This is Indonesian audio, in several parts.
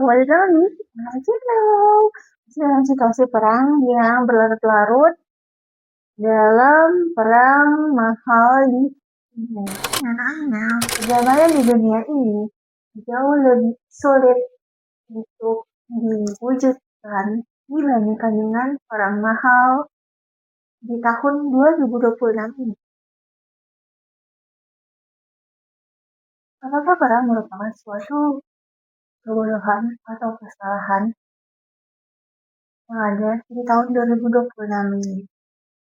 kembali lagi dalam situasi perang yang berlarut-larut dalam perang mahal di dunia. Perdamaian di dunia ini jauh lebih sulit untuk diwujudkan dibandingkan dengan perang mahal di tahun 2026 ini. Apakah perang merupakan suatu kebodohan atau kesalahan yang ada di tahun 2026 ini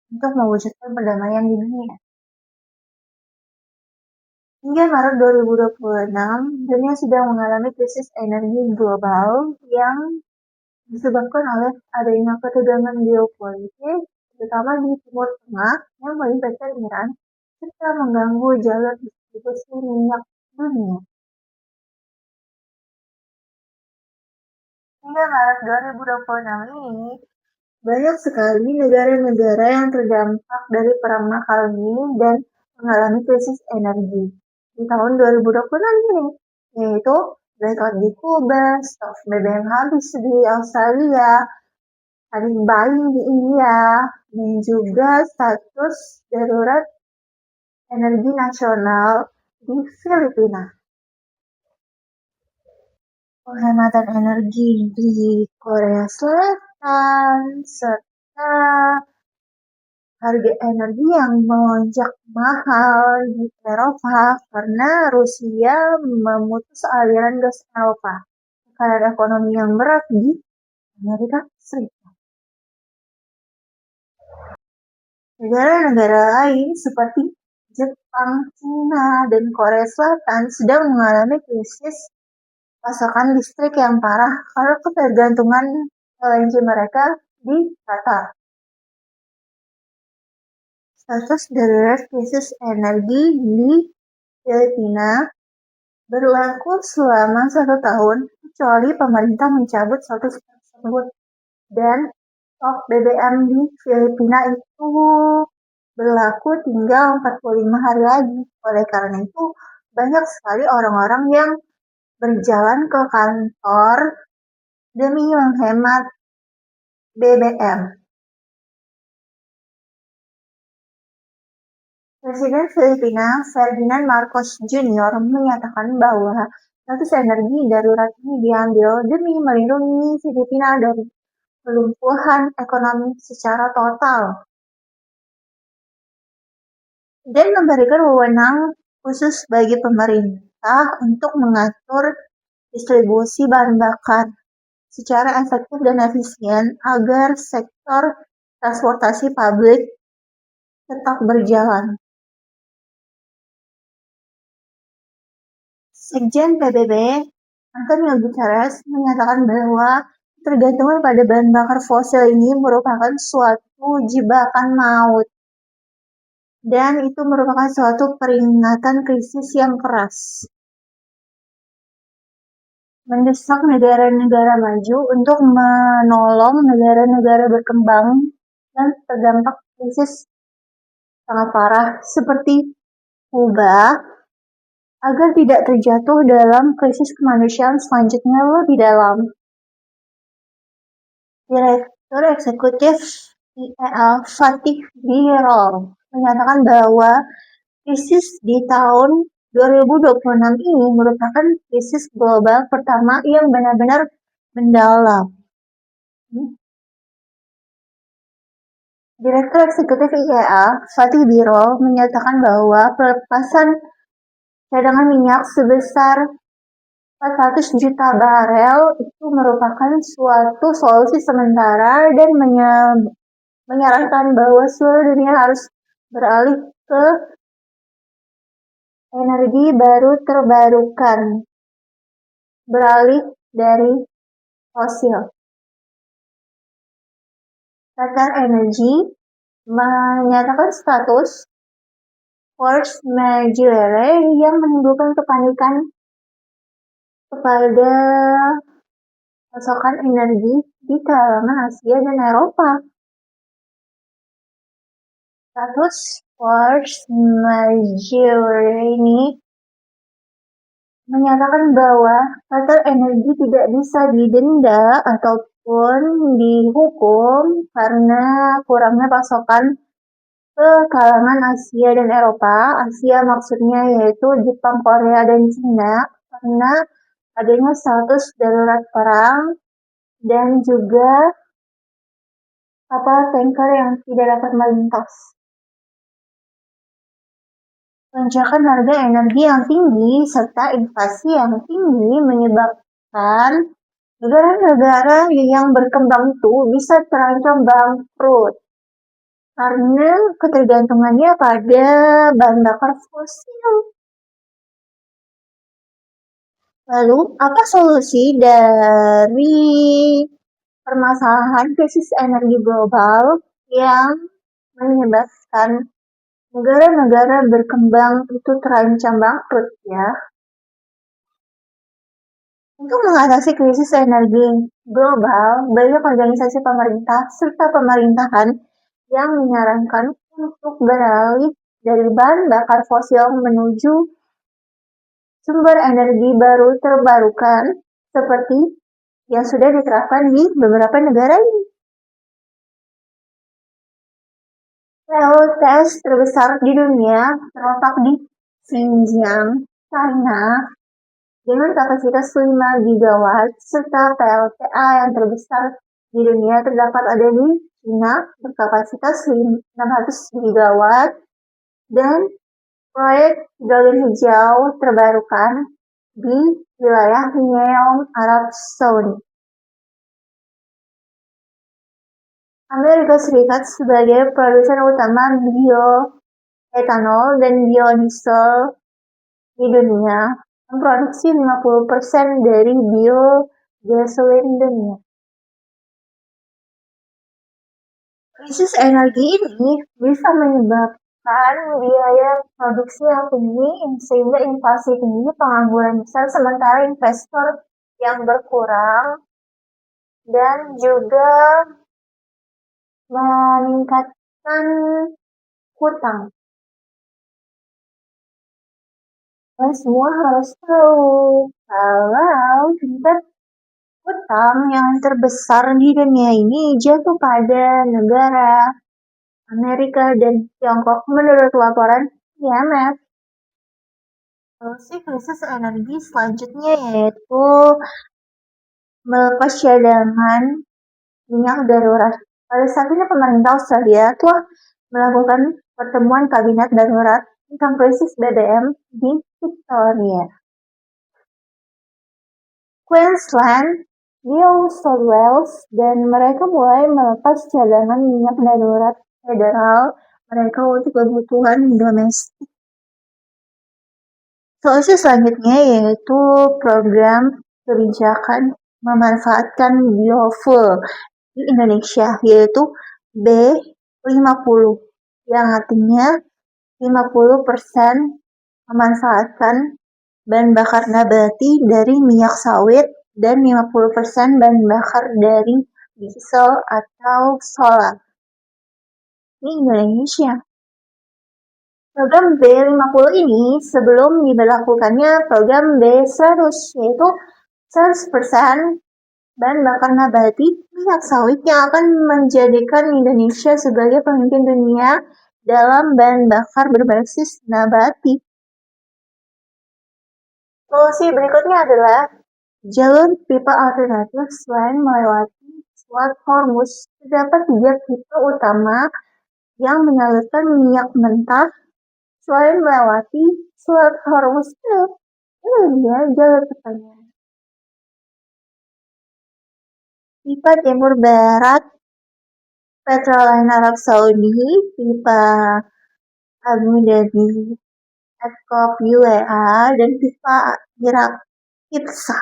untuk mewujudkan perdamaian di dunia? Hingga Maret 2026, dunia sedang mengalami krisis energi global yang disebabkan oleh adanya ketegangan geopolitik, terutama di Timur Tengah yang melibatkan Iran, serta mengganggu jalur distribusi minyak dunia. Hingga Maret 2026 ini, banyak sekali negara-negara yang terdampak dari perang mahal ini dan mengalami krisis energi di tahun 2026 ini, yaitu blackout di Kuba, stok BBM habis di Australia, panic buying di India, dan juga status darurat energi nasional di Filipina. Penghematan energi di Korea Selatan, serta harga energi yang melonjak mahal di Eropa karena Rusia memutus aliran gas Eropa karena ekonomi yang berat di Amerika Serikat. Negara-negara lain seperti Jepang, China, dan Korea Selatan sedang mengalami krisis pasokan listrik yang parah karena ketergantungan LNG mereka di Qatar. Status darurat krisis energi di Filipina berlaku selama 1 tahun kecuali pemerintah mencabut status tersebut, dan stok BBM di Filipina itu berlaku tinggal 45 hari lagi. Oleh karena itu, banyak sekali orang-orang yang berjalan ke kantor demi menghemat BBM. Presiden Filipina Ferdinand Marcos Jr. menyatakan bahwa status energi darurat ini diambil demi melindungi Filipina dari kelumpuhan ekonomi secara total dan memberikan wewenang khusus bagi pemerintah untuk mengatur distribusi bahan bakar secara efektif dan efisien agar sektor transportasi publik tetap berjalan. Sekjen PBB, Antonio Guterres, menyatakan bahwa ketergantungan pada bahan bakar fosil ini merupakan suatu jebakan maut, dan itu merupakan suatu peringatan krisis yang keras. Mendesak negara-negara maju untuk menolong negara-negara berkembang dan terdampak krisis sangat parah seperti Kuba agar tidak terjatuh dalam krisis kemanusiaan selanjutnya lebih dalam. Direktur Eksekutif IEA Fatih Birol menyatakan bahwa krisis di tahun 2026 ini merupakan krisis global pertama yang benar-benar mendalam. Direktur Eksekutif IEA Fatih Birol menyatakan bahwa pelepasan cadangan minyak sebesar 400 juta barel itu merupakan suatu solusi sementara dan menyarankan bahwa seluruh dunia harus beralih ke energi baru terbarukan, beralih dari fosil. Qatar Energy menyatakan status force majeure yang menimbulkan kepanikan kepada pasokan energi di kalangan Asia dan Eropa. Status force majeure ini menyatakan bahwa Qatar Energi tidak bisa didenda ataupun dihukum karena kurangnya pasokan ke kalangan Asia dan Eropa. Asia maksudnya yaitu Jepang, Korea, dan Cina karena adanya status darurat perang dan juga kapal tanker yang tidak dapat melintas. Lonjakan harga energi yang tinggi serta inflasi yang tinggi menyebabkan negara-negara yang berkembang itu bisa terancam bangkrut karena ketergantungannya pada bahan bakar fosil. Lalu, apa solusi dari permasalahan krisis energi global yang menyebabkan negara-negara berkembang itu terancam bangkrut ya? Untuk mengatasi krisis energi global, banyak organisasi pemerintah serta pemerintahan yang menyarankan untuk beralih dari bahan bakar fosil menuju sumber energi baru terbarukan seperti yang sudah diterapkan di beberapa negara ini. PLTS terbesar di dunia terletak di Xinjiang, China, dengan kapasitas 5 gigawatt, serta PLTA yang terbesar di dunia terdapat ada di China berkapasitas 600 gigawatt, dan proyek hidrogen hijau terbarukan di wilayah Neom, Arab Saudi. Amerika Serikat sebagai produsen utama bioetanol dan biodiesel di dunia memproduksi 50% dari biogasolin dunia. Krisis energi ini bisa menyebabkan biaya produksi yang tinggi sehingga inflasi tinggi, pengangguran besar, sementara investor yang berkurang, dan juga meningkatkan hutang. Dan semua harus tahu kalau tingkat hutang yang terbesar di dunia ini jatuh pada negara Amerika dan Tiongkok menurut laporan IMF. Solusi krisis energi selanjutnya yaitu melepas cadangan minyak darurat. Pada saat ini pemerintah Australia telah melakukan pertemuan kabinet darurat tentang krisis BBM di Victoria, Queensland, New South Wales, dan mereka mulai melepas cadangan minyak darurat federal mereka untuk kebutuhan domestik. Solusi selanjutnya yaitu program kebijakan memanfaatkan biofuel di Indonesia, yaitu B50, yang artinya 50% memanfaatkan bahan bakar nabati dari minyak sawit dan 50% bahan bakar dari diesel atau solar di Indonesia. Program B50 ini sebelum diberlakukannya program B100, yaitu 100% bahan bakar nabati minyak sawit yang akan menjadikan Indonesia sebagai pemimpin dunia dalam bahan bakar berbasis nabati. Solusi berikutnya adalah jalur pipa alternatif. Selain melewati Selat Hormuz, terdapat 3 pipa utama yang menyalurkan minyak mentah. Selain melewati Selat Hormuz, ini dia jalur pertanyaan. Pipa Timur Barat Petroline Arab Saudi, pipa Abu Dhabi Adcock UEA, dan pipa Irak IPSA,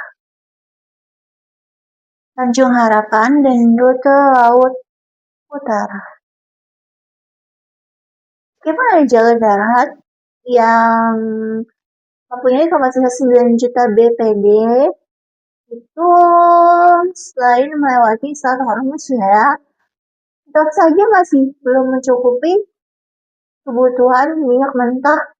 Tanjung Harapan, dan rute Laut Utara. Gimana jalur darat yang mempunyai kapasitas 9 juta BPD itu selain melewati Selat Hormuz ya, tetap saja masih belum mencukupi kebutuhan minyak mentah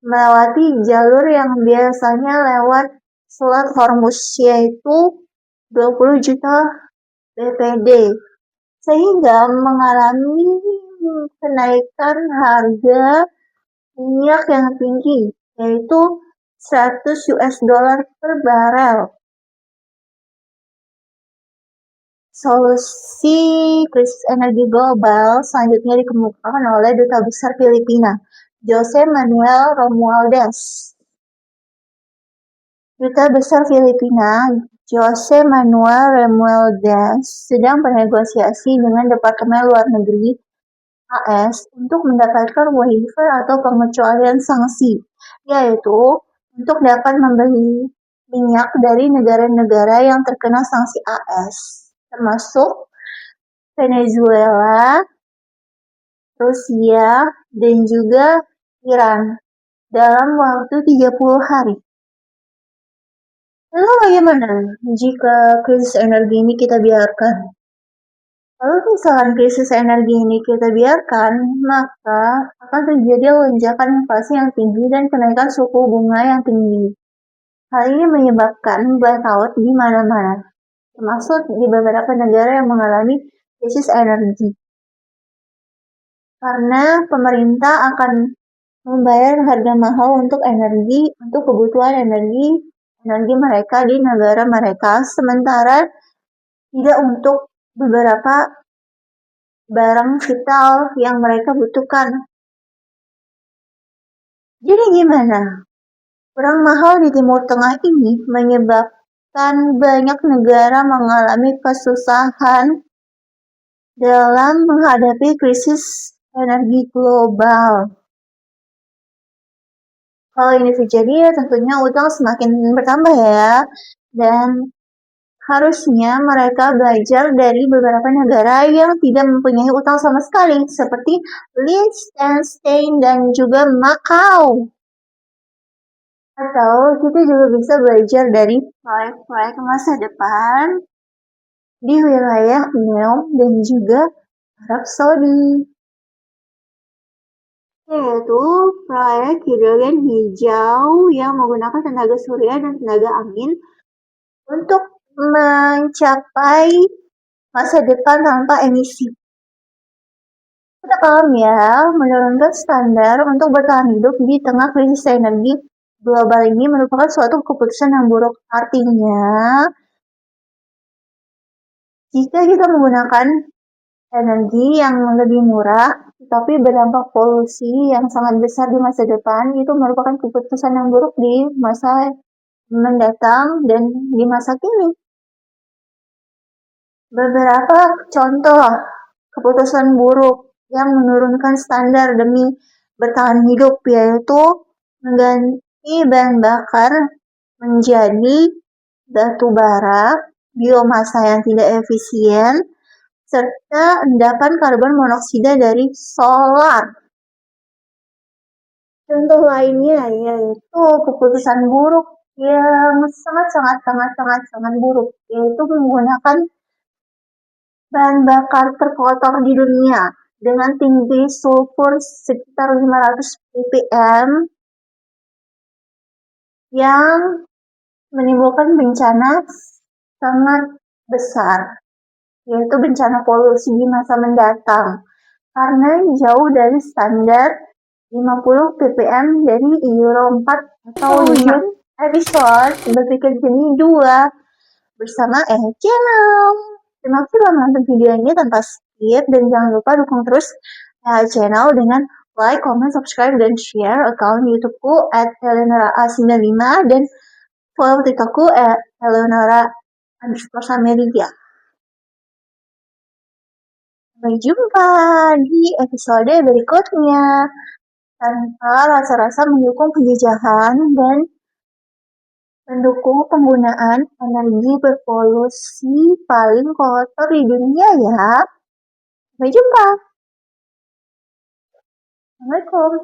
melewati jalur yang biasanya lewat Selat Hormuz, yaitu 20 juta bpd, sehingga mengalami kenaikan harga minyak yang tinggi, yaitu 100 US dollar per barel. Solusi krisis energi global selanjutnya dikemukakan oleh Duta Besar Filipina, Jose Manuel Romualdez. Duta Besar Filipina, Jose Manuel Romualdez, sedang bernegosiasi dengan Departemen Luar Negeri AS untuk mendapatkan waiver atau pengecualian sanksi, yaitu untuk dapat membeli minyak dari negara-negara yang terkena sanksi AS, termasuk Venezuela, Rusia, dan juga Iran, dalam waktu 30 hari. Lalu bagaimana jika krisis energi ini kita biarkan? Kalau misalkan krisis energi ini kita biarkan, maka akan terjadi lonjakan inflasi yang tinggi dan kenaikan suku bunga yang tinggi. Hal ini menyebabkan blackout di mana-mana, termasuk di beberapa negara yang mengalami krisis energi. Karena pemerintah akan membayar harga mahal untuk kebutuhan energi mereka di negara mereka, sementara tidak untuk beberapa barang vital yang mereka butuhkan. Jadi gimana? Perang mahal di Timur Tengah ini menyebabkan banyak negara mengalami kesusahan dalam menghadapi krisis energi global. Kalau ini terjadi, ya tentunya utang semakin bertambah ya. Dan harusnya mereka belajar dari beberapa negara yang tidak mempunyai utang sama sekali, seperti Liechtenstein dan juga Macau. Atau kita juga bisa belajar dari proyek-proyek masa depan di wilayah Neom dan juga Arab Saudi, yaitu proyek hidrogen hijau yang menggunakan tenaga surya dan tenaga angin untuk mencapai masa depan tanpa emisi. Kita paham ya, menurunkan standar untuk bertahan hidup di tengah krisis energi global ini merupakan suatu keputusan yang buruk. Artinya, jika kita menggunakan energi yang lebih murah, tetapi berdampak polusi yang sangat besar di masa depan, itu merupakan keputusan yang buruk di masa mendatang dan di masa kini. Beberapa contoh keputusan buruk yang menurunkan standar demi bertahan hidup, yaitu mengganti bahan bakar menjadi batu bara, biomasa yang tidak efisien, serta endapan karbon monoksida dari solar. Contoh lainnya yaitu keputusan buruk yang sangat buruk, yaitu menggunakan bahan bakar terkotor di dunia dengan tinggi sulfur sekitar 500 ppm yang menimbulkan bencana sangat besar, yaitu bencana polusi di masa mendatang, karena jauh dari standar 50 ppm dari Euro 4 atau 5. Episode berpikir jenis 2 bersama channel. Terima kasih telah menonton video ini tanpa skip, dan jangan lupa dukung terus channel dengan like, comment, subscribe, dan share account YouTubeku @eleonora95 dan follow TikTokku @eleonora_samelia. Sampai jumpa di episode berikutnya. Tanpa rasa-rasa mendukung penjajahan dan mendukung penggunaan energi berpolusi paling kotor di dunia ya. Sampai jumpa. Assalamualaikum.